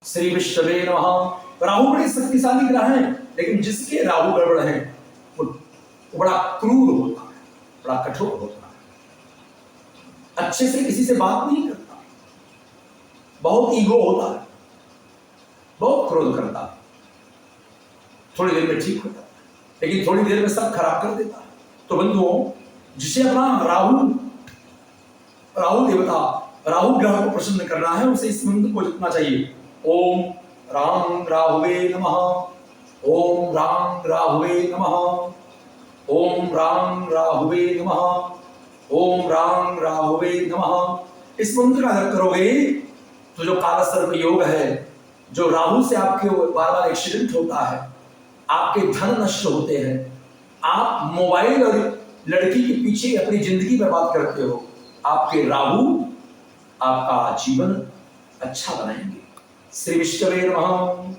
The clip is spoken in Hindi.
श्री विष्णवे नमः। राहु बड़े शक्तिशाली ग्रह हैं, लेकिन जिसके राहु गड़बड़ है वो बड़ा क्रूर होता है, बड़ा कठोर होता है, अच्छे से किसी से बात नहीं करता, बहुत ईगो होता है, बहुत क्रोध करता है, थोड़ी देर में ठीक होता है, लेकिन थोड़ी देर में सब खराब कर देता है। तो बंधुओं, जिसे अपना राहु देवता, राहु ग्रह को प्रसन्न करना है, उसे इस मंत्र को जपना चाहिए। ओम राम राहुवे नमः, ओम राम राहुवे नमः, ओम राम राहुवे नमः, ओम राम राहुवे नमः। इस मंत्र का जप करोगे तो जो काला सर्प योग है, जो राहु से आपके बार बार एक्सीडेंट होता है, आपके धन नष्ट होते हैं, आप मोबाइल और लड़की के पीछे अपनी जिंदगी बर्बाद करते हो, आपके राहु आपका जीवन अच्छा बनाएंगे। श्री विष्णवे नमः।